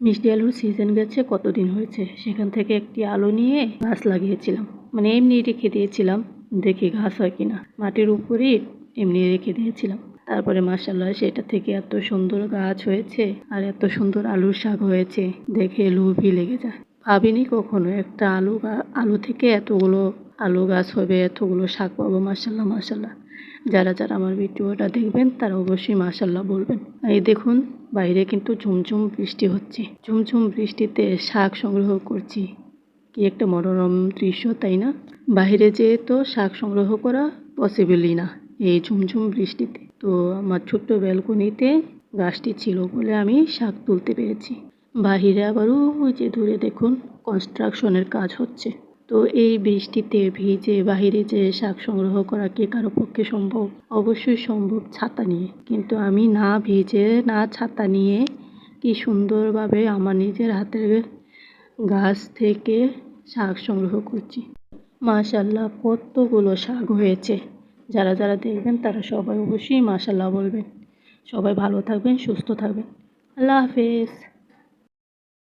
মিষ্টি আলুর সিজন গেছে কতদিন হয়েছে, সেখান থেকে একটি আলু নিয়ে গাছ লাগিয়েছিলাম। মানে এমনি রেখে দিয়েছিলাম, দেখি গাছ হয় কিনা, মাটির উপরেই এমনি রেখে দিয়েছিলাম। তারপরে মাশাআল্লাহ সেটা থেকে এত সুন্দর গাছ হয়েছে আর এত সুন্দর আলুর শাক হয়েছে, দেখে লোভই লেগে যায়। ভাবিনি কখনো একটা আলু থেকে এতগুলো আলু গাছ হবে, এতগুলো শাক পাবো। মাশাআল্লাহ মাশাআল্লাহ। যারা যারা আমার ভিডিওটা দেখবেন তারা অবশ্যই মাশাআল্লাহ বলবেন। এই দেখুন, বাইরে কিন্তু ঝুমঝুম বৃষ্টি হচ্ছে। ঝুমঝুম বৃষ্টিতে শাক সংগ্রহ করছি, কি একটা মনোরম দৃশ্য, তাই না? বাইরে যেয়ে তো শাক সংগ্রহ করা পসিবলই না এই ঝুমঝুম বৃষ্টিতে। তো আমার ছোট্ট ব্যালকনিতে গাছটি ছিল বলে আমি শাক তুলতে পেরেছি। বাহিরে আবারও ওই যে দূরে দেখুন কনস্ট্রাকশনের কাজ হচ্ছে। তো এই বৃষ্টিতে ভিজে বাহিরে যে শাক সংগ্রহ করা কি কারো পক্ষে সম্ভব? অবশ্যই সম্ভব ছাতা নিয়ে। কিন্তু আমি না ভিজে না ছাতা নিয়ে কি সুন্দরভাবে আমার নিজের হাতের গাছ থেকে শাক সংগ্রহ করছি। মাশাআল্লাহ কতগুলো শাক হয়েছে। যারা যারা দেখবেন তারা সবাই অবশ্যই মাশাআল্লাহ বলবেন। সবাই ভালো থাকবেন, সুস্থ থাকবেন। আল্লাহ হাফেজ।